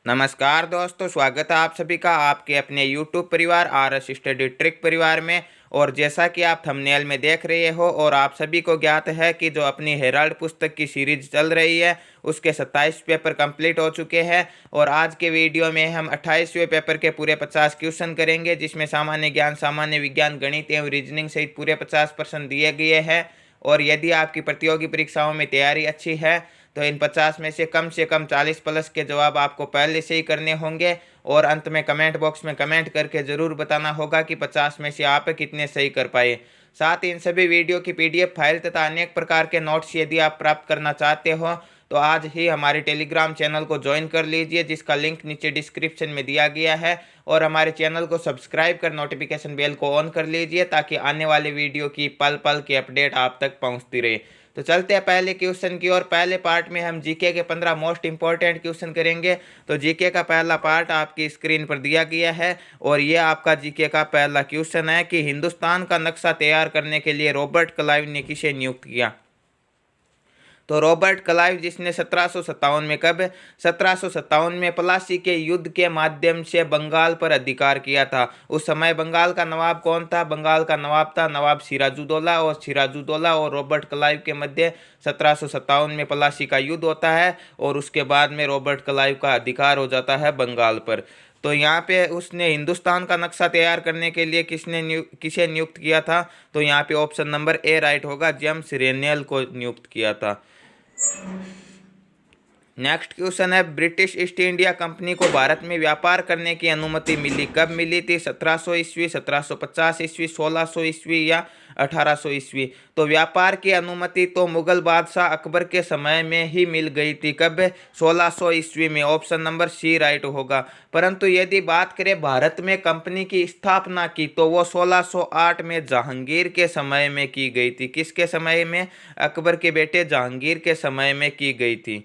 नमस्कार दोस्तों, स्वागत है आप सभी का आपके अपने YouTube परिवार RS स्टडी ट्रिक परिवार में। और जैसा कि आप थंबनेल में देख रहे हो और आप सभी को ज्ञात है कि जो अपनी हेराल्ड पुस्तक की सीरीज चल रही है उसके 27 पेपर कंप्लीट हो चुके हैं। और आज के वीडियो में हम 28वें पेपर के पूरे 50 क्वेश्चन करेंगे, जिसमें सामान्य ज्ञान, सामान्य विज्ञान, गणित एवं रीजनिंग सहित पूरे 50% दिए गए हैं। और यदि आपकी प्रतियोगी परीक्षाओं में तैयारी अच्छी है तो इन 50 में से कम 40 प्लस के जवाब आपको पहले से ही करने होंगे। और अंत में कमेंट बॉक्स में कमेंट करके ज़रूर बताना होगा कि 50 में से आप कितने सही कर पाए। साथ ही इन सभी वीडियो की PDF फाइल तथा अनेक प्रकार के नोट्स यदि आप प्राप्त करना चाहते हो तो आज ही हमारे टेलीग्राम चैनल को ज्वाइन कर लीजिए, जिसका लिंक नीचे डिस्क्रिप्शन में दिया गया है। और हमारे चैनल को सब्सक्राइब कर नोटिफिकेशन बेल को ऑन कर लीजिए ताकि आने वाले वीडियो की पल पल की अपडेट आप तक पहुंचती रहे। तो चलते हैं पहले क्वेश्चन की ओर। पहले पार्ट में हम जीके के 15 मोस्ट इंपॉर्टेंट क्वेश्चन करेंगे। तो जीके का पहला पार्ट आपकी स्क्रीन पर दिया गया है और ये आपका जीके का पहला क्वेश्चन है कि हिंदुस्तान का नक्शा तैयार करने के लिए रॉबर्ट क्लाइव ने किसे नियुक्त किया। तो रॉबर्ट क्लाइव, जिसने 1757 में कब 1757 में प्लासी के युद्ध के माध्यम से बंगाल पर अधिकार किया था। उस समय बंगाल का नवाब कौन था? बंगाल का नवाब था नवाब सिराजुद्दौला। और सिराजुद्दौला और रॉबर्ट क्लाइव के मध्य 1757 में प्लासी का युद्ध होता है और उसके बाद में रॉबर्ट क्लाइव का अधिकार हो जाता है बंगाल पर। तो यहाँ पे उसने हिंदुस्तान का नक्शा तैयार करने के लिए किसे नियुक्त किया था? तो यहाँ पे ऑप्शन नंबर ए राइट होगा, जेम्स रेनेल को नियुक्त किया था। नेक्स्ट क्वेश्चन है, ब्रिटिश ईस्ट इंडिया कंपनी को भारत में व्यापार करने की अनुमति मिली, कब मिली थी? 1700 ईस्वी, 1750 ईस्वी, 1600 ईस्वी या 1800 ईस्वी। तो व्यापार की अनुमति तो मुगल बादशाह अकबर के समय में ही मिल गई थी, कब? 1600 ईस्वी में। ऑप्शन नंबर सी राइट होगा। परंतु यदि बात करें भारत में कंपनी की स्थापना की तो वो 1608 में जहांगीर के समय में की गई थी। किसके समय में? अकबर के बेटे जहांगीर के समय में की गई थी।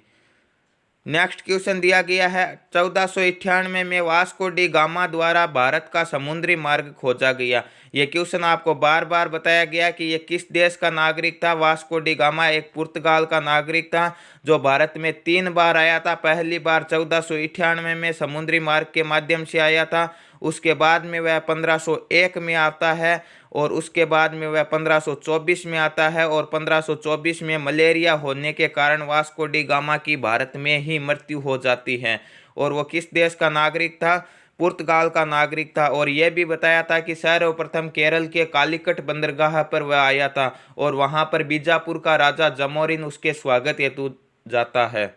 नेक्स्ट क्वेश्चन दिया गया है, 1498 में वास्को डी गामा द्वारा भारत का समुद्री मार्ग खोजा गया। ये क्वेश्चन आपको बार बार बताया गया कि ये किस देश का नागरिक था। वास्को डी गामा एक पुर्तगाल का नागरिक था जो भारत में 3 बार आया था। पहली बार 1498 में समुद्री मार्ग के माध्यम से आया था, उसके बाद में वह 1501 में आता है और उसके बाद में वह 1524 में आता है। और 1524 में मलेरिया होने के कारण वास्को डी गामा की भारत में ही मृत्यु हो जाती है। और वो किस देश का नागरिक था? पुर्तगाल का नागरिक था। और यह भी बताया था कि सर्वप्रथम केरल के कालीकट बंदरगाह पर वह आया था और वहां पर बीजापुर का राजा जमोरिन उसके स्वागत हेतु जाता है।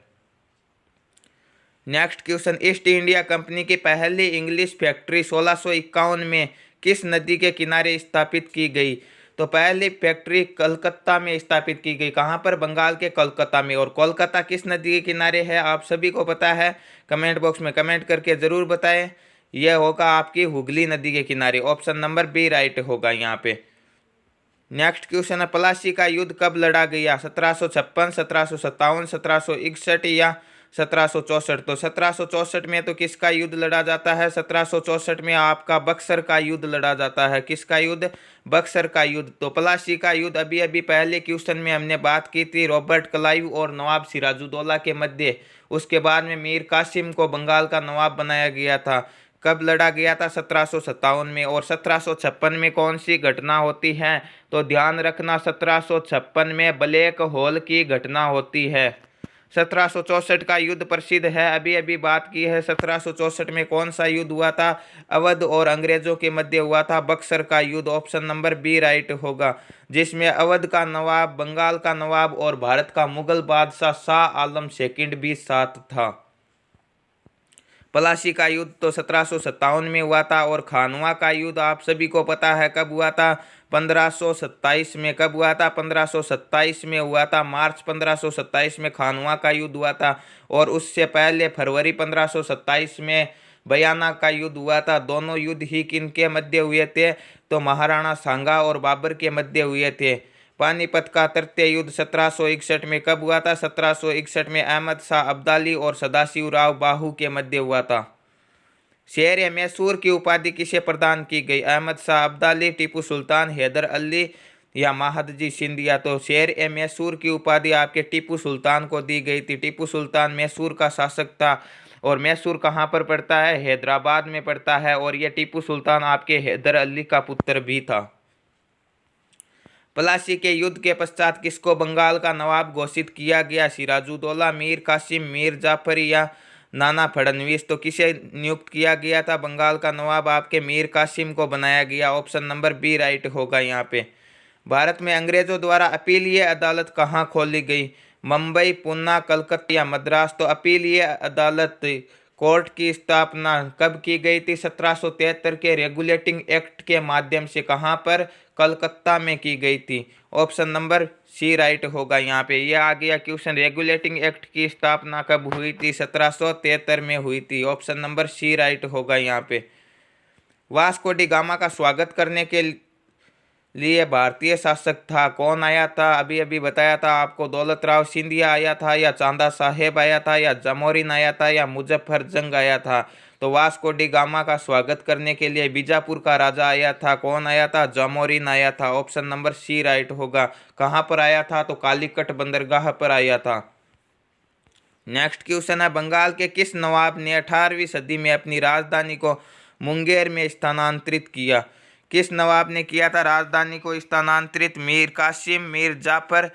Next question, east India company की पहली इंग्लिश फैक्ट्री 1651 में किस नदी के किनारे स्थापित की गई? तो पहली फैक्ट्री कलकत्ता में स्थापित की गई। कहाँ पर? बंगाल के कोलकाता में। और कोलकाता किस नदी के किनारे है? आप सभी को पता है, कमेंट बॉक्स में कमेंट करके ज़रूर बताएं। यह होगा आपकी हुगली नदी के किनारे। ऑप्शन नंबर बी राइट होगा यहाँ पे। नेक्स्ट क्वेश्चन है, प्लासी का युद्ध कब लड़ा गया? 1756, 1757, 1761 या 1764। तो 1764 में तो किसका युद्ध लड़ा जाता है? 1764 में आपका बक्सर का युद्ध लड़ा जाता है। किसका युद्ध? बक्सर का युद्ध। तो प्लासी का युद्ध अभी अभी पहले क्वेश्चन में हमने बात की थी, रॉबर्ट क्लाइव और नवाब सिराजुद्दौला के मध्य। उसके बाद में मीर कासिम को बंगाल का नवाब बनाया गया था। कब लड़ा गया था? 1757 में। और 1756 में कौन सी घटना होती है? तो ध्यान रखना, 1756 में ब्लैक होल की घटना होती है। 1764 का युद्ध प्रसिद्ध है, अभी अभी बात की है। 1764 में कौन सा युद्ध हुआ था? अवध और अंग्रेजों के मध्य हुआ था बक्सर का युद्ध। ऑप्शन नंबर बी राइट होगा, जिसमें अवध का नवाब, बंगाल का नवाब और भारत का मुगल बादशाह शाह आलम सेकंड भी साथ था। प्लासी का युद्ध तो 1757 में हुआ था। और खानवा का युद्ध आप सभी को पता है कब हुआ था? 1527 में। कब हुआ था? 1527 में हुआ था। मार्च 1527 में खानवा का युद्ध हुआ था। और उससे पहले फरवरी 1527 में बयाना का युद्ध हुआ था। दोनों युद्ध ही किन के मध्य हुए थे? तो महाराणा सांगा और बाबर के मध्य हुए थे। पानीपत का तृतीय युद्ध 1761 में कब हुआ था? 1761 में अहमद शाह अब्दाली और सदाशिव राव बाहू के मध्य हुआ था। शेर ए मैसूर की उपाधि किसे प्रदान की गई? अहमद शाह अब्दाली, टीपू सुल्तान, हैदर अली या महादजी सिंधिया। तो शेर ए मैसूर की उपाधि आपके टीपू सुल्तान को दी गई थी। टीपू सुल्तान मैसूर का शासक था। और मैसूर कहाँ पर पड़ता है? हैदराबाद में पड़ता है। और ये टीपू सुल्तान आपके हैदर अली का पुत्र भी था। प्लासी के युद्ध के पश्चात किसको बंगाल का नवाब घोषित किया गया? सिराजुद्दौला, मीर कासिम, मीर जाफर या नाना फडणवीस? तो किसे नियुक्त किया गया था बंगाल का नवाब? आपके मीर कासिम को बनाया गया। ऑप्शन नंबर बी राइट होगा यहाँ पे। भारत में अंग्रेजों द्वारा अपीलीय अदालत कहाँ खोली गई? मुंबई, पूना, कलकत्ता या मद्रास? तो अपीलीय अदालत कोर्ट की स्थापना कब की गई थी? 1773 के रेगुलेटिंग एक्ट के माध्यम से। कहाँ पर? कलकत्ता में की गई थी। ऑप्शन नंबर सी राइट होगा यहाँ पे। ये आ गया क्वेश्चन, रेगुलेटिंग एक्ट की स्थापना कब हुई थी? 1773 में हुई थी। ऑप्शन नंबर सी राइट होगा यहाँ पे। वास्को डी गामा का स्वागत करने के लिए भारतीय शासक था, कौन आया था? अभी अभी बताया था आपको, दौलत राव सिंधिया आया था, या चांदा साहेब आया था, या जमोरिन आया था, या मुजफ्फर जंग आया था? तो वास्को डी गामा का स्वागत करने के लिए बीजापुर का राजा आया था, कौन आया था? जमोरिन आया था। ऑप्शन नंबर सी राइट होगा। कहाँ पर आया था? तो कालीकट बंदरगाह पर आया था। नेक्स्ट क्वेश्चन है, बंगाल के किस नवाब ने 18वीं सदी में अपनी राजधानी को मुंगेर में स्थानांतरित किया? किस नवाब ने किया था राजधानी को स्थानांतरित? मीर कासिम, मीर जाफर,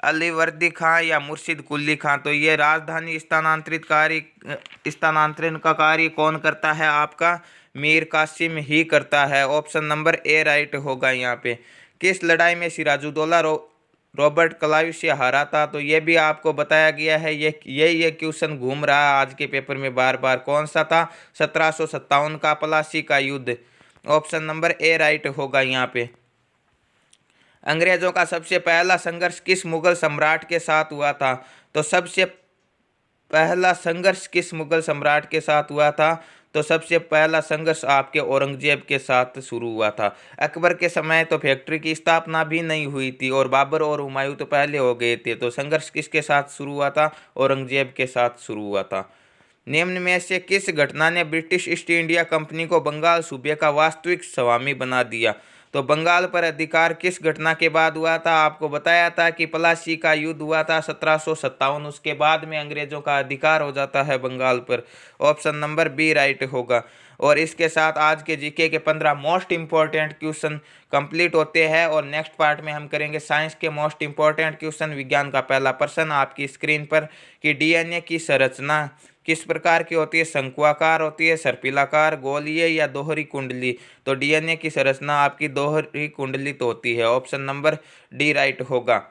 अलीवर्दी खां या मुर्शिद कुली खां? तो ये राजधानी स्थानांतरण का कार्य कौन करता है? आपका मीर कासिम ही करता है। ऑप्शन नंबर ए राइट होगा यहाँ पे। किस लड़ाई में सिराजुद्दौला रॉबर्ट क्लाइव से हारा था? तो ये भी आपको बताया गया है। ये क्वेश्चन घूम रहा है आज के पेपर में बार बार। कौन सा था? 1757 का प्लासी का युद्ध। ऑप्शन नंबर ए राइट होगा यहाँ पे। अंग्रेजों का सबसे पहला संघर्ष किस मुगल सम्राट के साथ हुआ था? तो सबसे पहला संघर्ष किस मुगल सम्राट के साथ हुआ था? तो सबसे पहला संघर्ष आपके औरंगजेब के साथ शुरू हुआ था। अकबर के समय तो फैक्ट्री की स्थापना भी नहीं हुई थी, और बाबर और हुमायूं तो पहले हो गए थे। तो संघर्ष किसके साथ शुरू हुआ था? औरंगजेब के साथ शुरू हुआ था। निम्न में से किस घटना ने ब्रिटिश ईस्ट इंडिया कंपनी को बंगाल सूबे का वास्तविक स्वामी बना दिया? तो बंगाल पर अधिकार किस घटना के बाद हुआ था? आपको बताया था कि प्लासी का युद्ध हुआ था 1757। उसके बाद में अंग्रेजों का अधिकार हो जाता है बंगाल पर। ऑप्शन नंबर बी राइट होगा। और इसके साथ आज के जीके के 15 मोस्ट इंपॉर्टेंट क्वेश्चन कंप्लीट होते हैं। और नेक्स्ट पार्ट में हम करेंगे साइंस के मोस्ट इंपॉर्टेंट क्वेश्चन। विज्ञान का पहला प्रश्न आपकी स्क्रीन पर कि डीएनए की संरचना किस प्रकार की होती है? शंक्वाकार होती है, सर्पिलाकार, गोलीय या दोहरी कुंडली? तो डीएनए की संरचना आपकी दोहरी कुंडलित होती है। ऑप्शन नंबर डी राइट होगा।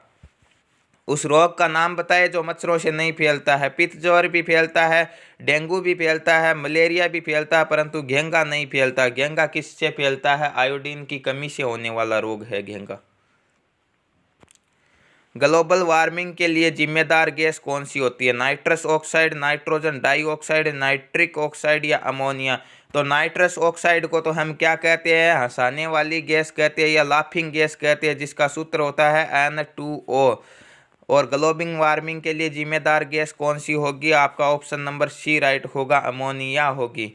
उस रोग का नाम बताए जो मच्छरों से नहीं फैलता है। पित्त ज्वर भी फैलता है, डेंगू भी फैलता है, मलेरिया भी फैलता है, परंतु घेंगा नहीं फैलता। घेंगा किससे फैलता है? आयोडीन की कमी से होने वाला रोग है घेंगा। ग्लोबल वार्मिंग के लिए जिम्मेदार गैस कौन सी होती है? Nitrous oxide, nitrogen dioxide, nitric oxide या अमोनिया? तो नाइट्रस ऑक्साइड को तो हम क्या कहते हैं? हंसाने वाली गैस कहते हैं या लाफिंग गैस कहते हैं, जिसका सूत्र होता है N2O। और ग्लोबल वार्मिंग के लिए जिम्मेदार गैस कौन सी होगी? आपका ऑप्शन नंबर सी राइट होगा, अमोनिया होगी।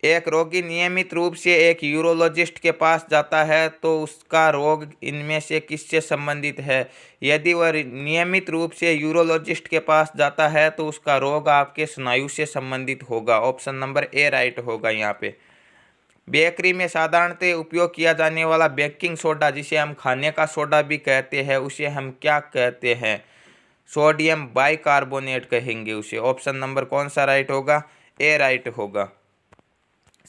एक रोगी नियमित रूप से एक यूरोलॉजिस्ट के पास जाता है तो उसका रोग इनमें से किससे संबंधित है? यदि वह नियमित रूप से यूरोलॉजिस्ट के पास जाता है तो उसका रोग आपके स्नायु से संबंधित होगा। ऑप्शन नंबर ए राइट होगा यहाँ पे। बेकरी में साधारणतः उपयोग किया जाने वाला बेकिंग सोडा, जिसे हम खाने का सोडा भी कहते हैं, उसे हम क्या कहते हैं? सोडियम बाइकार्बोनेट कहेंगे उसे। ऑप्शन नंबर कौन सा राइट होगा? ए राइट होगा।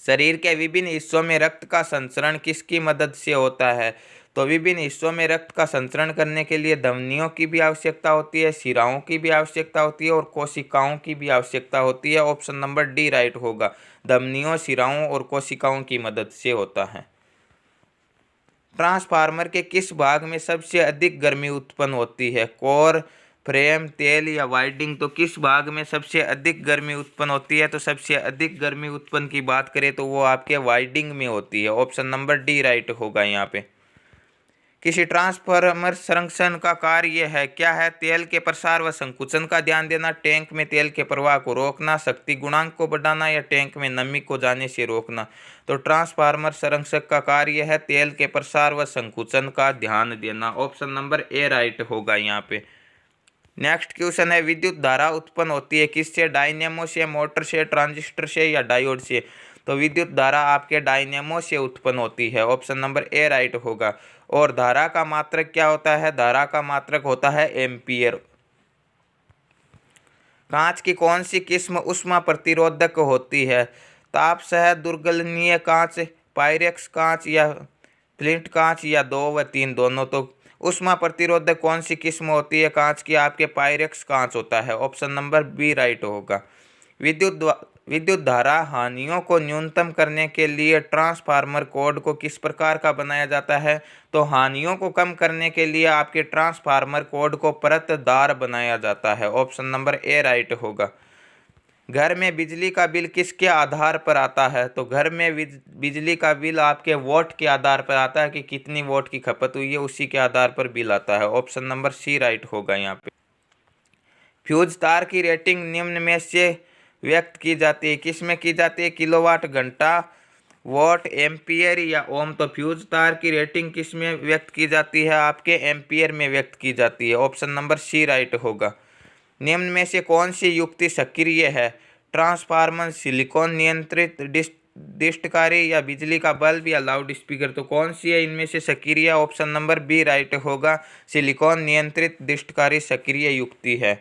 शरीर के विभिन्न हिस्सों में रक्त का संचरण किसकी मदद से होता है? तो विभिन्न हिस्सों में रक्त का संचरण करने के लिए धमनियों की भी आवश्यकता होती है, शिराओं की भी आवश्यकता होती है, और कोशिकाओं की भी आवश्यकता होती है। ऑप्शन नंबर डी राइट होगा। धमनियों, शिराओं और कोशिकाओं की मदद से होता है। ट्रांसफार्मर के किस भाग में सबसे अधिक गर्मी उत्पन्न होती है? कोर, फ्रेम, तेल या वाइंडिंग? तो किस भाग में सबसे अधिक गर्मी उत्पन्न होती है? तो सबसे अधिक गर्मी उत्पन्न की बात करें तो वो आपके वाइंडिंग में होती है। ऑप्शन नंबर डी राइट होगा यहाँ पे। किसी ट्रांसफार्मर संरक्षण का कार्य है क्या है? तेल के प्रसार व संकुचन का ध्यान देना, टैंक में तेल के प्रवाह को रोकना, शक्ति गुणांक को बढ़ाना या टैंक में नमी को जाने से रोकना? तो ट्रांसफार्मर संरक्षक का कार्य है तेल के प्रसार व संकुचन का ध्यान देना। ऑप्शन नंबर ए राइट होगा यहाँ पे। नेक्स्ट क्वेश्चन है, विद्युत धारा उत्पन्न होती है किससे? डायनेमो से, मोटर से, ट्रांजिस्टर से या डायोड से? तो विद्युत धारा आपके डायनेमो से उत्पन्न होती है। ऑप्शन नंबर ए राइट होगा। और धारा का मात्रक क्या होता है? धारा का मात्रक होता है एम्पियर। कांच की कौन सी किस्म ऊष्मा प्रतिरोधक होती है? ताप सह दुर्गलनीय कांच, पायरेक्स कांच या फ्लिंट कांच या 2 व 3 दोनों? तो ऊष्मा प्रतिरोधक कौन सी किस्म होती है कांच की? आपके पायरेक्स कांच होता है। ऑप्शन नंबर बी राइट होगा। विद्युत धारा हानियों को न्यूनतम करने के लिए ट्रांसफार्मर कोड को किस प्रकार का बनाया जाता है? तो हानियों को कम करने के लिए आपके ट्रांसफार्मर कोड को परतदार बनाया जाता है। ऑप्शन नंबर ए राइट होगा। घर में बिजली का बिल किसके आधार पर आता है? तो घर में बिजली का बिल आपके वोट के आधार पर आता है कि कितनी वोट की खपत हुई है, उसी के आधार पर बिल आता है। ऑप्शन नंबर सी राइट होगा यहाँ पे। फ्यूज तार की रेटिंग निम्न में से व्यक्त की जाती है, किस में की जाती है? किलोवाट घंटा, वॉट, एम्पियर या ओम? तो फ्यूज तार की रेटिंग किस में व्यक्त की जाती है? आपके एम्पियर में व्यक्त की जाती है। ऑप्शन नंबर सी राइट होगा। निम्न में से कौन सी युक्ति सक्रिय है? ट्रांसफार्मर, सिलिकॉन नियंत्रित डिस्टकारी या बिजली का बल्ब या लाउड स्पीकर? तो कौन सी है इनमें से सक्रिय? ऑप्शन नंबर बी राइट होगा। सिलिकॉन नियंत्रित डिस्टकारी सक्रिय युक्ति है।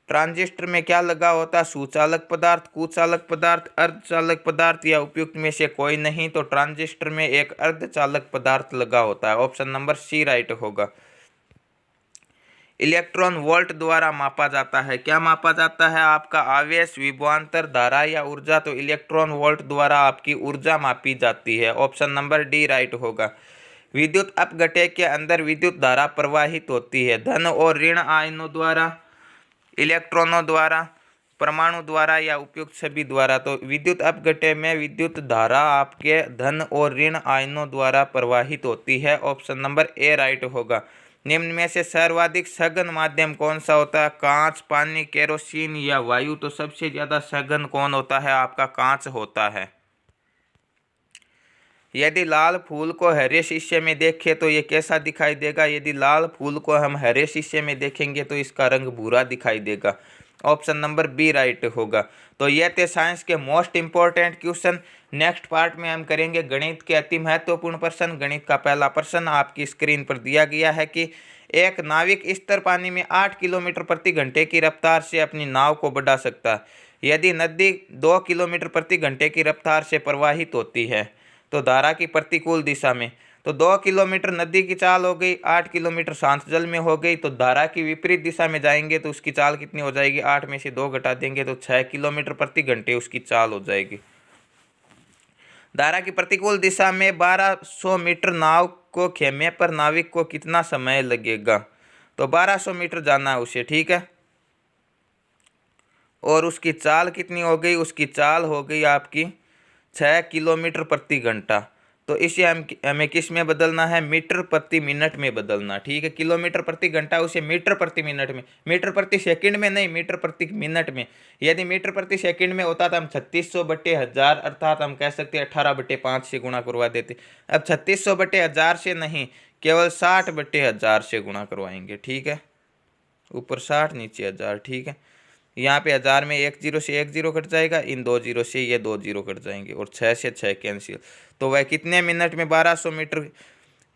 ट्रांजिस्टर में क्या लगा होता है? सुचालक पदार्थ, कुचालक पदार्थ, अर्धचालक पदार्थ या उपयुक्त में से कोई नहीं? तो ट्रांजिस्टर में एक अर्धचालक पदार्थ लगा होता है। ऑप्शन नंबर सी राइट होगा। इलेक्ट्रॉन वोल्ट द्वारा मापा जाता है, क्या मापा जाता है? आपका आवेश, विभवांतर, धारा या ऊर्जा? तो इलेक्ट्रॉन वोल्ट द्वारा आपकी ऊर्जा मापी जाती है। ऑप्शन नंबर डी राइट होगा। विद्युत अपघटक के अंदर विद्युत धारा प्रवाहित होती है धन और ऋण आयनों द्वारा, इलेक्ट्रॉनों द्वारा, परमाणु द्वारा या उपयुक्त सभी द्वारा? तो विद्युत अपघटक में विद्युत धारा आपके धन और ऋण आयनों द्वारा प्रवाहित होती है। ऑप्शन नंबर ए राइट होगा। निम्न में से सर्वाधिक सघन माध्यम कौन सा होता है? कांच, पानी, केरोसिन या वायु? तो सबसे ज्यादा सघन कौन होता है? आपका कांच होता है। यदि लाल फूल को हरे शीशे में देखें तो ये कैसा दिखाई देगा? यदि लाल फूल को हम हरे शीशे में देखेंगे तो इसका रंग भूरा दिखाई देगा। ऑप्शन नंबर बी राइट होगा। तो ये थे साइंस के most important question. Next part में हम करेंगे गणित के अति महत्वपूर्ण प्रश्न। गणित का पहला प्रश्न आपकी स्क्रीन पर दिया गया है कि एक नाविक स्थिर पानी में 8 किलोमीटर प्रति घंटे की रफ्तार से अपनी नाव को बढ़ा सकता है। यदि नदी 2 किलोमीटर प्रति घंटे की रफ्तार से प्रवाहित होती है तो धारा की प्रतिकूल दिशा में, तो 2 किलोमीटर नदी की चाल हो गई, 8 किलोमीटर शांत जल में हो गई, तो धारा की विपरीत दिशा में जाएंगे तो उसकी चाल कितनी हो जाएगी? 8 में से 2 घटा देंगे तो 6 किलोमीटर प्रति घंटे उसकी चाल हो जाएगी। धारा की प्रतिकूल दिशा में 1200 मीटर नाव को खेमे पर नाविक को कितना समय लगेगा? तो 1200 मीटर जाना है उसे, ठीक है। और उसकी चाल कितनी हो गई? उसकी चाल हो गई आपकी 6 किलोमीटर प्रति घंटा। तो इसे हमें किस में बदलना है? मीटर प्रति मिनट में बदलना, ठीक है। किलोमीटर प्रति घंटा उसे मीटर प्रति मिनट में, मीटर प्रति सेकंड में नहीं, मीटर प्रति मिनट में। यदि मीटर प्रति सेकंड में होता तो हम 3600/1000 अर्थात हम कह सकते हैं 18/5 से गुणा करवा देते। अब 3600/1000 से नहीं, केवल 60/1000 से गुणा करवाएंगे, ठीक है। ऊपर 60 नीचे 1000, ठीक है। यहाँ पे 1000 में 1 0 से 1 0 कट जाएगा, इन 2 0 से ये 2 0 कट जाएंगे और 6 से 6 कैंसिल। तो वह कितने मिनट में 1200 मीटर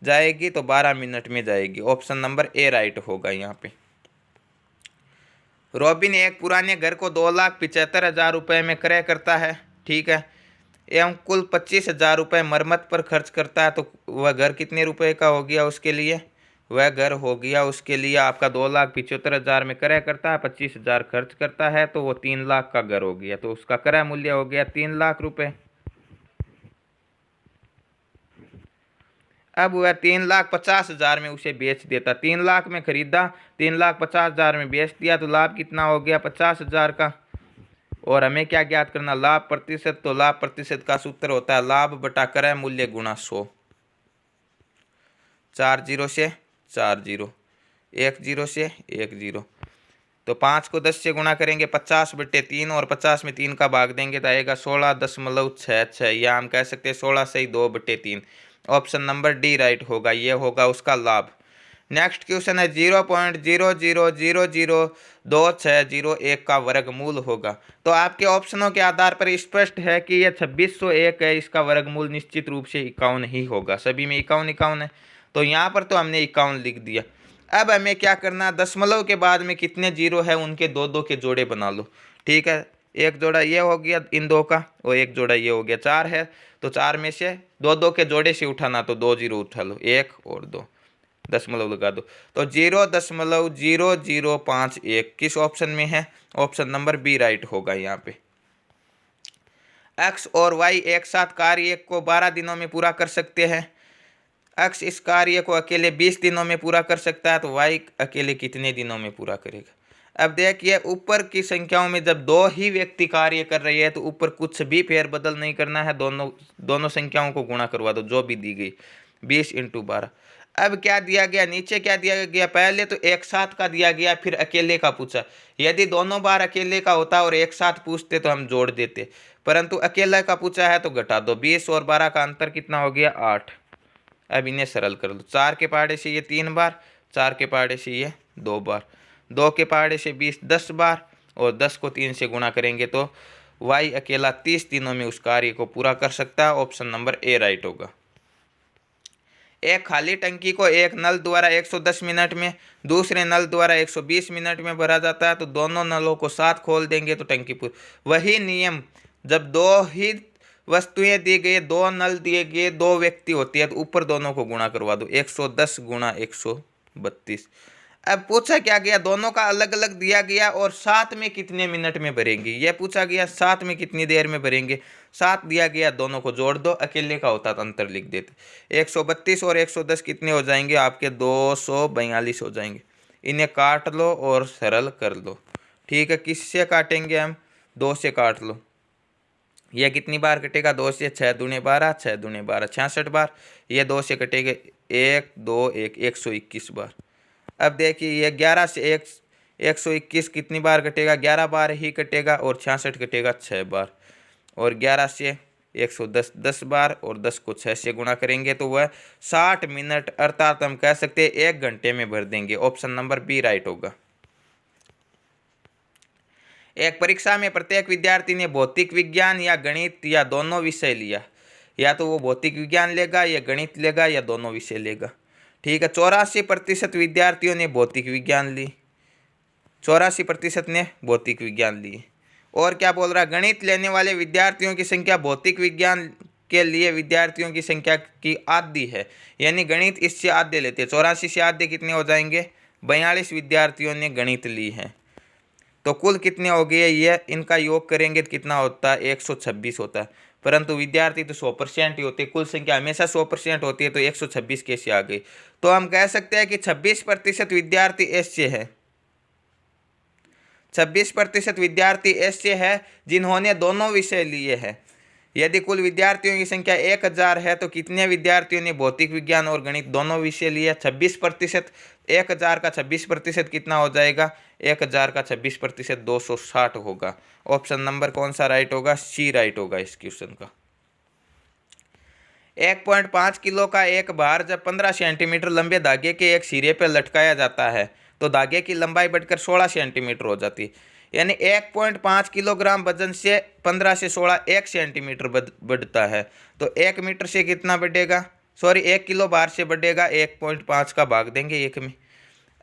जाएगी? तो 12 मिनट में जाएगी। ऑप्शन नंबर ए राइट होगा यहाँ पे। रॉबिन एक पुराने घर को 2,75,000 रुपये में क्रय करता है, ठीक है, एवं कुल 25,000 रुपये मरम्मत पर खर्च करता है। तो वह घर कितने रुपए का हो गया उसके लिए? वह घर हो गया उसके लिए आपका 2,75,000 में क्रय करता है, 25,000 खर्च करता है, तो वो 3 लाख का घर हो गया। तो उसका क्रय मूल्य हो गया 3 लाख रुपए। अब वह 3,50,000 में उसे बेच देता। 3 लाख में खरीदा, 3,50,000 में बेच दिया, तो लाभ कितना हो गया? 50,000 का। और हमें क्या ज्ञात करना? लाभ प्रतिशत। तो लाभ प्रतिशत का सूत्र होता है लाभ बटा क्रय मूल्य गुणा 100। 4 0 से 4 0, 1 0 से 1 0। तो 5 को 10 से गुणा करेंगे 50/3 और 50 में 3 का भाग देंगे तो आएगा 16.66, या हम कह सकते हैं 16 से 2/3। ऑप्शन नंबर डी राइट होगा, ये होगा उसका लाभ। नेक्स्ट क्वेश्चन है 0.00002601 का वर्गमूल होगा। तो आपके ऑप्शनों के आधार पर स्पष्ट है कि यह 2601 है, इसका वर्गमूल निश्चित रूप से 51 ही होगा। सभी में 51 है, तो यहाँ पर तो हमने 51 लिख दिया। अब हमें क्या करना, दशमलव के बाद में कितने जीरो है उनके दो दो के जोड़े बना लो। ठीक है, एक जोड़ा ये हो गया इन दो का, और एक जोड़ा ये हो गया। 4 है तो 4 में से दो दो के जोड़े से उठाना, तो 2 जीरो उठा लो, 1 और 2, दशमलव लगा दो। तो 0.0051 किस ऑप्शन में है? ऑप्शन नंबर बी राइट होगा। यहाँ पे एक्स और वाई एक साथ कार्य को 12 दिनों में पूरा कर सकते हैं। एक्स इस कार्य को अकेले 20 दिनों में पूरा कर सकता है, तो वाई अकेले कितने दिनों में पूरा करेगा? अब देखिए, ऊपर की संख्याओं में जब दो ही व्यक्ति कार्य कर रहे हैं तो ऊपर कुछ भी फेरबदल नहीं करना है, दोनों संख्याओं को गुणा करवा दो जो भी दी गई, 20 × 12। अब क्या दिया गया, नीचे क्या दिया गया? पहले तो एक साथ का दिया गया, फिर अकेले का पूछा। यदि दोनों बार अकेले का होता और एक साथ पूछते तो हम जोड़ देते, परंतु अकेला का पूछा है तो घटा दो। 20 और 12 का अंतर कितना हो गया? 8। अब इन्हें सरल कर लो। 4 के पहाड़े से ये 3 बार, 4 के पहाड़े से ये 2 बार, 2 के पहाड़े से 20 10 बार, और 10 को 3 से गुणा करेंगे तो वाई अकेला 30 दिनों में उस कार्य को पूरा कर सकता है। ऑप्शन नंबर ए राइट होगा। एक खाली टंकी को एक नल द्वारा 110 मिनट में, दूसरे नल द्वारा 120 मिनट में भरा जाता है, तो दोनों नलों को साथ खोल देंगे तो टंकी पूरी। वही नियम जब दो ही वस्तुएं दी गई, दो नल दिए गए, दो व्यक्ति होती है, तो ऊपर दोनों को गुणा करवा दो, 110 × 132। अब पूछा क्या गया, दोनों का अलग अलग दिया गया और साथ में कितने मिनट में भरेंगे, यह पूछा गया। साथ में कितनी देर में भरेंगे, साथ दिया गया, दोनों को जोड़ दो, अकेले का होता तो अंतर लिख देते। 132 और 110 कितने हो जाएंगे आपके? 242 हो जाएंगे। इन्हें काट लो और सरल कर लो। ठीक है, किससे काटेंगे हम? 2 से काट लो। यह कितनी बार कटेगा? 2 से 6 दूने 12, 6 दूने 12 66 बार। ये 2 से कटेगा 1 2 1 121 बार। अब देखिए, ये 11 से 121 कितनी बार कटेगा? 11 बार ही कटेगा, और 66 कटेगा 6 बार, और 11 से 110 10 बार, और 10 को 6 से गुणा करेंगे तो वह 60 मिनट, अर्थात हम कह सकते हैं 1 घंटे में भर देंगे। ऑप्शन नंबर बी राइट होगा। एक परीक्षा में प्रत्येक विद्यार्थी ने भौतिक विज्ञान या गणित या दोनों विषय लिया, या तो वो भौतिक विज्ञान लेगा या गणित लेगा या दोनों विषय लेगा। ठीक है, 84% विद्यार्थियों ने भौतिक विज्ञान ली, 84% ने भौतिक विज्ञान ली। और क्या बोल रहा है? गणित लेने वाले विद्यार्थियों की संख्या भौतिक विज्ञान के लिए विद्यार्थियों की संख्या की आधी है, यानी गणित इससे आधे लेते हैं। 84 से आधे कितने हो जाएंगे? 42 विद्यार्थियों ने गणित ली है। तो कुल कितने हो गए? ये इनका योग करेंगे तो कितना होता है? 126 होता है। परंतु विद्यार्थी तो 100% ही होते, कुल संख्या हमेशा 100% होती है, तो 126 कैसे आ गई? तो हम कह सकते हैं कि 26% विद्यार्थी ऐसे है, 26% विद्यार्थी ऐसे है जिन्होंने दोनों विषय लिए हैं। यदि कुल विद्यार्थियों की संख्या 1000 है तो कितने विद्यार्थियों ने भौतिक विज्ञान और गणित दोनों विषय लिए? 26%। 1000 का 26% कितना हो जाएगा? 1000 का 26% 260 होगा। ऑप्शन नंबर कौन सा राइट होगा? सी राइट होगा इस क्वेश्चन का। 1.5 किलो का एक भार जब 15 सेंटीमीटर लंबे धागे के एक सिरे पर लटकाया जाता है तो धागे की लंबाई बढ़कर 16 सेंटीमीटर हो जाती है। यानी 1.5 किलोग्राम वजन से 15 से 16 1 सेंटीमीटर बढ़ता है, तो 1 मीटर से कितना बढ़ेगा? सॉरी, 1 किलो भार से बढ़ेगा, 1.5 का भाग देंगे 1 में।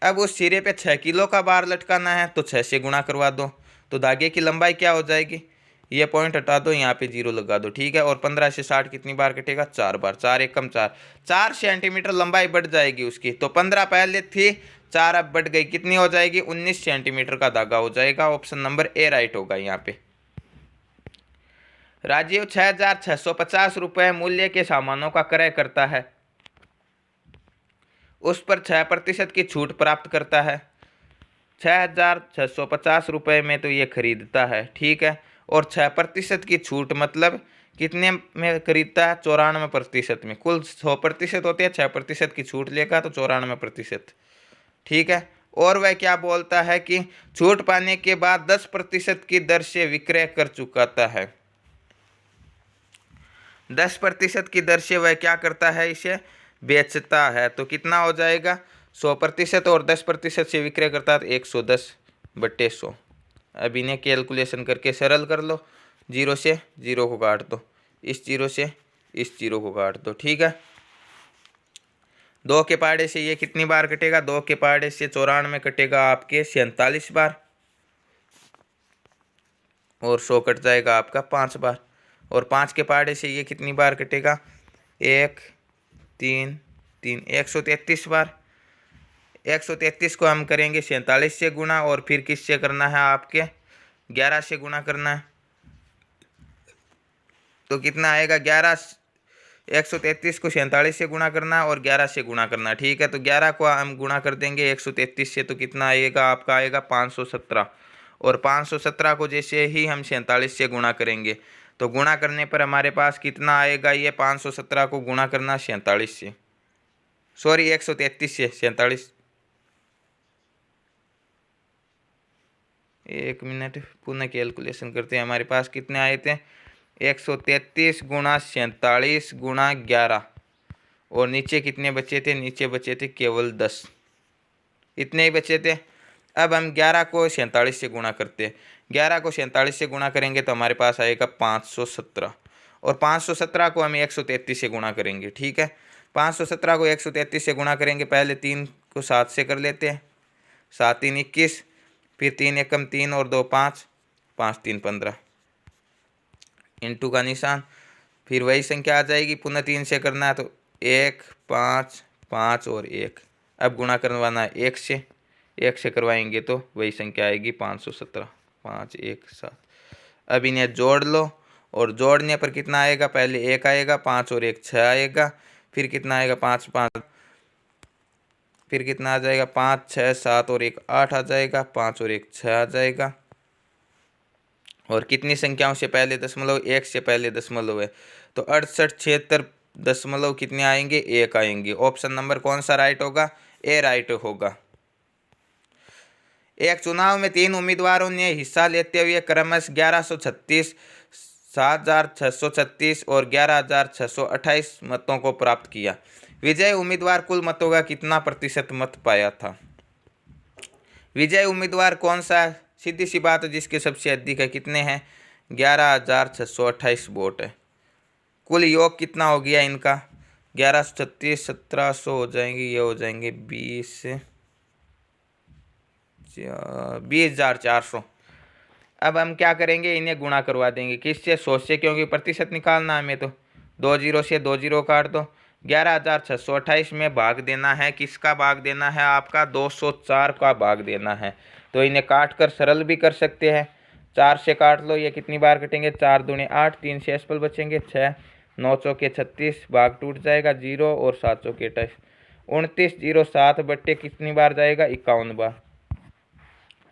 अब उस सिरे पे 6 किलो का भार लटकाना है, तो 6 से गुणा करवा दो, तो धागे की लंबाई क्या हो जाएगी? ये पॉइंट हटा दो, यहाँ पे 0 लगा दो। ठीक है, और 15 से 60 कितनी बार कटेगा? 4 बार। 4 1 कम 4, 4 सेंटीमीटर लंबाई बढ़ जाएगी उसकी। तो 15 पहले थी, 4 अब बढ़ गई, कितनी हो जाएगी? 19 सेंटीमीटर का धागा हो जाएगा। ऑप्शन नंबर ए राइट होगा यहाँ पे। राजीव 6650 रुपये मूल्य के सामानों का क्रय करता है, उस पर 6% की छूट प्राप्त करता है। 6650 रुपये में तो ये खरीदता है, ठीक है, और 6% की छूट मतलब कितने में खरीदता है? 94% में। कुल 100% होते हैं, 6% की छूट लेगा तो 94%। ठीक है, और वह क्या बोलता है कि छूट पाने के बाद 10% की दर से विक्रय कर चुकाता है। 10% की दर से वह क्या करता है? इसे बेचता है। तो कितना हो जाएगा? 100% और 10% से विक्रय करता है तो 110/100। अब इन्हें कैलकुलेशन करके सरल कर लो। 0 से 0 को काट दो, इस 0 से इस 0 को काट दो। ठीक है, 2 के पहाड़े से ये कितनी बार कटेगा? 2 के पहाड़े से 94 कटेगा आपके 47 बार, और 100 कट जाएगा आपका 5 बार। और 5 के पहाड़े से ये कितनी बार कटेगा? 1 3 3 133 बार। 133 को हम करेंगे 47 से गुना, और फिर किससे करना है? आपके 11 से गुना करना है। तो कितना आएगा? 133 को 47 से गुणा करना और 11 से गुणा करना। ठीक है, तो 11 को हम गुणा कर देंगे 133 से, तो कितना आएगा? आपका आएगा 517। और 517 को जैसे ही हम 47 से गुणा करेंगे तो गुणा करने पर हमारे पास कितना आएगा? ये 517 को गुणा करना 47 से, सॉरी 133 से 47। एक मिनट, पुनः कैलकुलेशन करते हैं। हमारे पास कितने आए थे? 133 गुणा 47 गुणा 11, और नीचे कितने बचे थे? नीचे बचे थे केवल 10, इतने ही बचे थे। अब हम 11 को 47 से गुणा करते हैं। 11 को 47 से गुणा करेंगे तो हमारे पास आएगा 517, और 517 को हम 133 से गुणा करेंगे। ठीक है, 517 को 133 से गुणा करेंगे। पहले 3 को 7 से कर लेते हैं, 7 3 21, फिर 3 एकम 3 और 2 5, 5 3 15, इंटू का निशान, फिर वही संख्या आ जाएगी। पुनः 3 से करना है तो 1 5 5 और 1। अब गुणा करवाना है 1 से, 1 से करवाएंगे तो वही संख्या आएगी 517, 5 1 7। अब इन्हें जोड़ लो, और जोड़ने पर कितना आएगा? पहले 1 आएगा, 5 और 1 6 आएगा, फिर कितना आएगा? 5 5, फिर कितना आ जाएगा? 5 6 7 और 1 8 आ जाएगा, 5 और 1 6 आ जाएगा। और कितनी संख्याओं से पहले दशमलव? 1 से पहले दशमलव है, तो 68 76 दशमलव कितने आएंगे? 1 आएंगे। ऑप्शन नंबर कौन सा राइट होगा? ए राइट होगा। एक चुनाव में 3 उम्मीदवारों ने हिस्सा लेते हुए क्रमशः 1136, 7636 और 11628 मतों को प्राप्त किया। विजय उम्मीदवार कुल मतों का कितना प्रतिशत मत पाया था? विजय उम्मीदवार कौन सा? सीधी सी बात है, जिसके सबसे अधिक है। कितने हैं? 11628 वोट है। कुल योग कितना हो गया इनका? 1136 1700 हो जाएंगे, ये हो जाएंगे 20,400। अब हम क्या करेंगे? इन्हें गुणा करवा देंगे किससे? 100 से, क्योंकि प्रतिशत निकालना हमें। तो 2 जीरो से 2 जीरो काट दो। 11628 में भाग देना है, किसका भाग देना है? आपका 204 का भाग देना है। तो इन्हें काट कर सरल भी कर सकते हैं। 4 से काट लो, ये कितनी बार कटेंगे? 4 दूनी 8, 3 से एसपल बचेंगे 6, 9 चौके 36, भाग टूट जाएगा 0, और 7 चौके 28, 29 0 7 बट्टे कितनी बार जाएगा? 51 बार।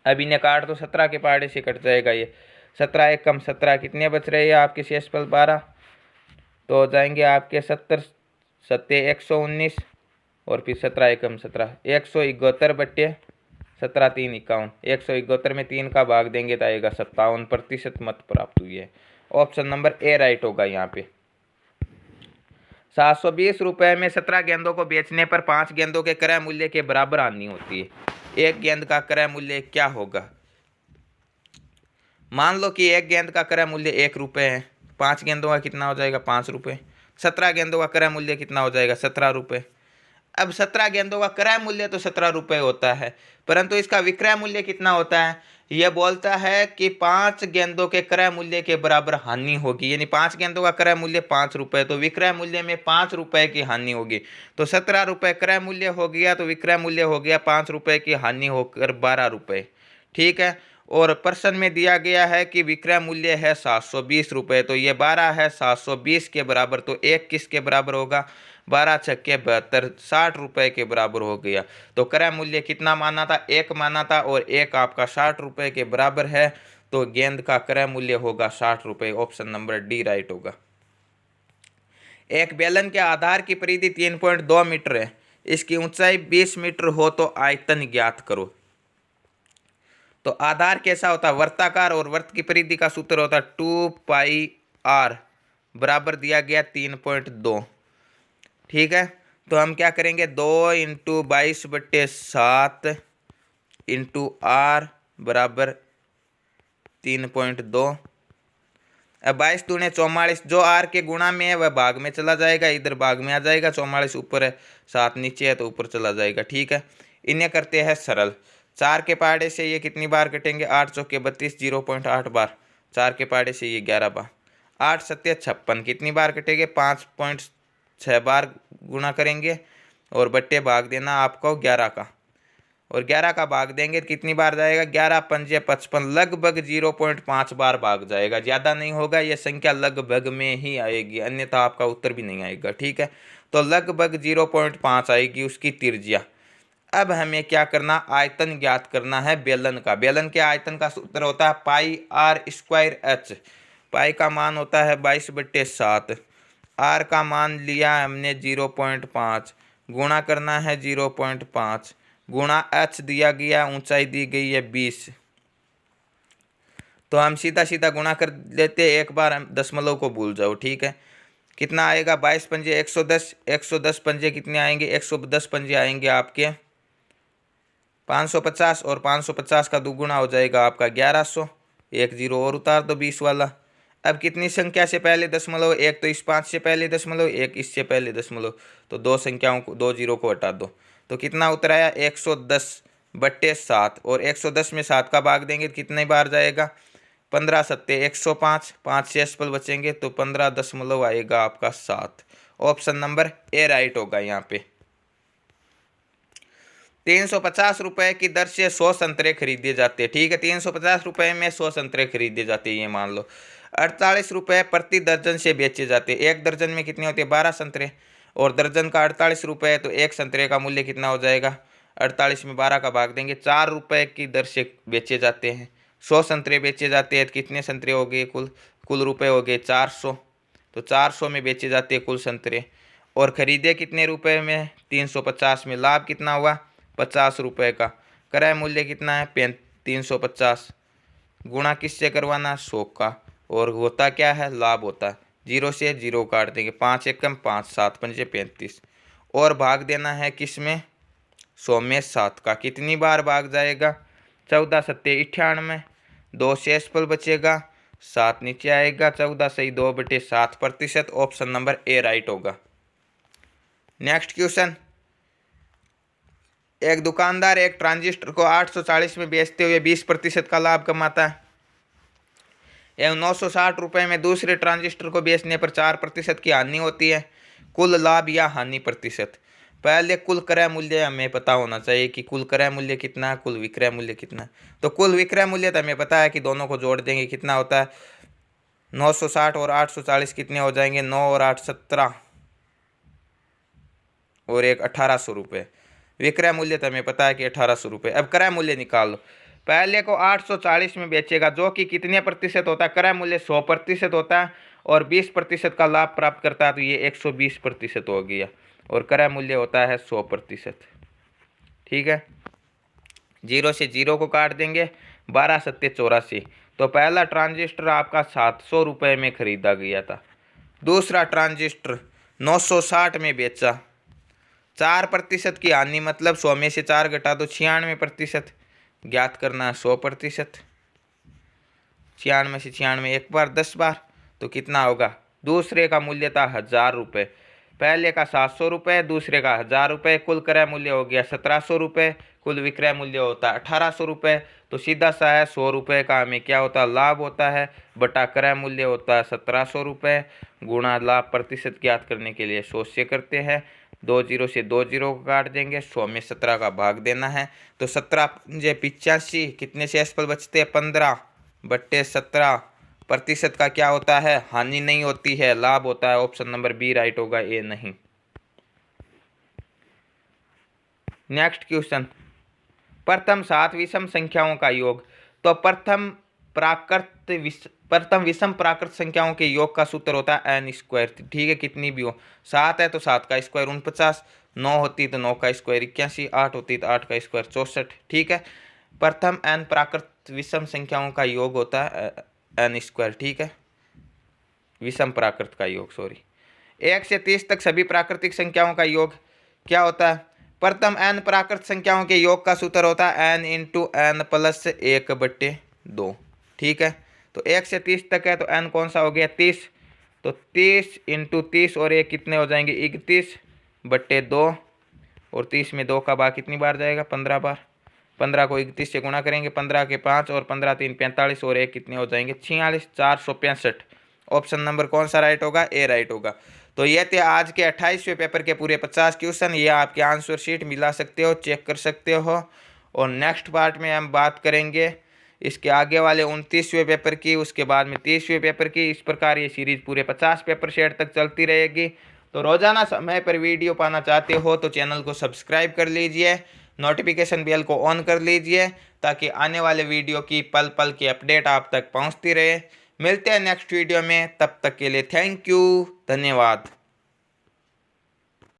अब इन्हें काट दो, 17 के पहाड़े से कट जाएगा ये। 17 एक कम 17 कितने बच रहे हैं आपके? शेषफल 12, तो हो जाएंगे आपके 70 सत्ते 119, और फिर 17 एकम 17 171 बट्टे 17 3 51। 171 में 3 का भाग देंगे तो आएगा 57% मत प्राप्त हुई है। ऑप्शन नंबर ए राइट होगा यहाँ पे। 720 रुपये में 17 गेंदों को बेचने पर 5 गेंदों के क्रय मूल्य के बराबर हानि होती है। एक गेंद का क्रय मूल्य क्या होगा? मान लो कि एक गेंद का क्रय मूल्य 1 रुपये है, 5 गेंदों का कितना हो जाएगा? 5 रुपये। 17 गेंदों का क्रय मूल्य कितना हो जाएगा? 17 रुपये। अब 17 गेंदों का क्रय मूल्य तो 17 रुपये होता है, परंतु इसका विक्रय मूल्य कितना होता है? यह बोलता है कि 5 गेंदों के क्रय मूल्य के बराबर हानि होगी, यानी 5 गेंदों का क्रय मूल्य 5 रुपये, तो विक्रय मूल्य में 5 रुपये की हानि होगी। तो 17 रुपये क्रय मूल्य हो गया, तो विक्रय मूल्य हो गया 5 रुपये की हानि होकर 12 रुपये। ठीक है, और प्रश्न में दिया गया है कि विक्रय मूल्य है 720 रुपये, तो ये 12 है 720 के बराबर, तो 1 किसके बराबर होगा? 12 छक्के 72, 60 रुपये के बराबर हो गया। तो क्रय मूल्य कितना माना था? 1 माना था, और 1 आपका 60 रुपये के बराबर है, तो गेंद का क्रय मूल्य होगा 60 रुपये। ऑप्शन नंबर डी राइट होगा। एक बेलन के आधार की परिधि 3.2 मीटर है, इसकी ऊंचाई 20 मीटर हो तो आयतन ज्ञात करो। तो आधार कैसा होता है? वर्ताकार, और वर्त की परिधि का सूत्र होता है 2πr बराबर दिया गया 3.2। ठीक है, तो हम क्या करेंगे, 2 × 22/7 इंटू आर बराबर 3.2। अब 22×2 = 44, जो आर के गुणा में है वह भाग में चला जाएगा, इधर भाग में आ जाएगा, 44 ऊपर है 7 नीचे है तो ऊपर चला जाएगा। ठीक है, इन्हें करते हैं सरल। 4 के पहाड़े से ये कितनी बार कटेंगे, 8 चौके 32, 0.8 बार। 4 के पहाड़े से ये 11 बार। 8 सत्ते 56 कितनी बार कटेंगे, 5.6 बार गुणा करेंगे और बट्टे भाग देना आपको 11 का, और 11 का भाग देंगे कितनी बार जाएगा, 11 पंजे 55, लगभग 0.5 बार भाग जाएगा, ज़्यादा नहीं होगा, ये संख्या लगभग में ही आएगी, अन्यथा आपका उत्तर भी नहीं आएगा। ठीक है, तो लगभग 0.5 आएगी उसकी त्रिज्या। अब हमें क्या करना, आयतन ज्ञात करना है बेलन का। बेलन के आयतन का सूत्र होता है πr²h। पाई का मान होता है 22/7, आर का मान लिया हमने 0.5, गुणा करना है 0.5 गुणा h दिया गया, ऊंचाई दी गई है 20, तो हम सीधा सीधा गुणा कर लेते, एक बार हम दशमलव को भूल जाओ। ठीक है, कितना आएगा, 22 पंजे 110, 110 पंजे कितने आएंगे, 110 पंजे आएंगे आपके 550, और 550 का दुगुना हो जाएगा आपका 1100, एक जीरो और उतार दो 20 वाला। अब कितनी संख्या से पहले दशमलव, एक तो इस 5 से पहले दशमलव, एक इससे पहले दशमलव, तो दो संख्याओं को, दो जीरो को हटा दो, तो कितना उतर आया 110/7, और 110 में 7 का भाग देंगे कितने बार जाएगा, 15 सत्ते 105, 5 शेषफल बचेंगे तो 15 दशमलव आएगा आपका 7। ऑप्शन नंबर ए राइट होगा यहाँ पे। 350 रुपए की दर से 100 संतरे खरीदे जाते हैं। ठीक है, 350 रुपए में 100 संतरे खरीदे जाते हैं, ये मान लो। 48 रुपए प्रति दर्जन से बेचे जाते हैं। एक दर्जन में कितने होते हैं, 12 संतरे, और दर्जन का 48 रुपए है, तो एक संतरे का मूल्य कितना हो जाएगा, 48 में 12 का भाग देंगे, 4 रुपए की दर से बेचे जाते हैं। 100 संतरे बेचे जाते हैं, तो कितने संतरे हो गए, कुल रुपए हो गए 400, तो 400 में बेचे जाते हैं कुल संतरे, और खरीदे कितने रुपए में, 350 में। लाभ कितना हुआ, 50 रुपए का। क्रय मूल्य कितना है, 350, गुणा किससे करवाना, 100 का, और होता क्या है, लाभ होता है। 0 से 0 काट देंगे, 5 एकम 5, 7 पंजे 35, और भाग देना है किस में, 100 में 7 का। कितनी बार भाग जाएगा, 14 सत्ते 98, 2 शेषफल बचेगा, 7 नीचे आएगा, 14 सही 2/7%। ऑप्शन नंबर ए राइट होगा। नेक्स्ट क्वेश्चन, एक दुकानदार एक ट्रांजिस्टर को 840 में बेचते हुए 20% का लाभ कमाता है एवं 960 रुपये में दूसरे ट्रांजिस्टर को बेचने पर 4% की हानि होती है। कुल लाभ या हानि प्रतिशत। पहले कुल क्रय मूल्य हमें पता होना चाहिए कि कुल क्रय मूल्य कितना है, कुल विक्रय मूल्य कितना है। तो कुल विक्रय मूल्य तो हमें पता है कि दोनों को जोड़ देंगे कितना होता है, 960 और 840 कितने हो जाएंगे, 9 और 8 17, और एक 1800 रुपये। विक्रय मूल्य तो हमें पता है कि 1800 रुपये। अब क्रय मूल्य निकाल लो। पहले को 840 में बेचेगा, जो कि कितने प्रतिशत होता है, क्रय मूल्य 100% होता है, और 20% का लाभ प्राप्त करता है, तो ये 120% हो गया, और क्रय मूल्य होता है 100%। ठीक है, 0 से 0 को काट देंगे, 12 सत्ते 84, तो पहला ट्रांजिस्टर आपका 700 रुपये में खरीदा गया था, दूसरा ट्रांजिस्टर 960 में बेचा। 4% की हानि, मतलब 100 में से 4 घटा दो, 96%। ज्ञात करना 100%, 96 से 96 एक बार 10 बार, तो कितना होगा, दूसरे का मूल्य था 1000 रुपये, पहले का 700 रुपये, दूसरे का 1000 रुपये, कुल क्रय मूल्य हो गया 1700 रुपये, कुल विक्रय मूल्य होता है 1800 रुपये। तो सीधा सा है 100 रुपये का हमें क्या होता है, लाभ होता है, बटा क्रय मूल्य होता है 1700 रुपये, गुणा लाभ प्रतिशत ज्ञात करने के लिए 100 से करते हैं, 2 जीरो से 2 जीरो को काट देंगे, 100 में 17 का भाग देना है, तो 17 पंजे 85, कितने शेषफल बचते हैं, 15/17%। का क्या होता है, हानि नहीं होती है, लाभ होता है। ऑप्शन नंबर बी राइट होगा, ए नहीं। नेक्स्ट क्वेश्चन, प्रथम 7 विषम संख्याओं का योग। तो प्रथम विषम प्राकृत संख्याओं के योग का सूत्र होता है n²। ठीक है, कितनी भी हो, 7 है तो 7 का स्क्वायर 49, 9 होती तो 9 का स्क्वायर 81, 8 होती तो 8 का स्क्वायर 64। ठीक है, प्रथम n प्राकृत विषम संख्याओं का योग होता है n²। ठीक है, विषम प्राकृत का योग, सॉरी। 1 से 30 तक सभी प्राकृतिक संख्याओं का योग क्या होता है, प्रथम n प्राकृत संख्याओं के योग का सूत्र होता है n इंटू एन प्लस 1/2। ठीक है, तो 1 से 30 तक है तो n कौन सा हो गया 30, तो 30 इंटू 30 और 1 कितने हो जाएंगे 31/2, और 30 में 2 का भाग कितनी बार जाएगा 15 बार, 15 को 31 से गुणा करेंगे, 15 के 5 और 15 3 45 और 1 कितने हो जाएंगे 46, 465। ऑप्शन नंबर कौन सा राइट होगा, ए राइट होगा। तो ये थे आज के 28वें पेपर के पूरे 50 क्वेश्चन। ये आपके आंसर शीट मिला सकते हो, चेक कर सकते हो। और नेक्स्ट पार्ट में हम बात करेंगे इसके आगे वाले 29वें पेपर की, उसके बाद में 30वें पेपर की। इस प्रकार ये सीरीज पूरे 50 पेपर सेट तक चलती रहेगी। तो रोजाना समय पर वीडियो पाना चाहते हो तो चैनल को सब्सक्राइब कर लीजिए, नोटिफिकेशन बेल को ऑन कर लीजिए, ताकि आने वाले वीडियो की पल पल की अपडेट आप तक पहुंचती रहे। मिलते हैं नेक्स्ट वीडियो में, तब तक के लिए थैंक यू, धन्यवाद।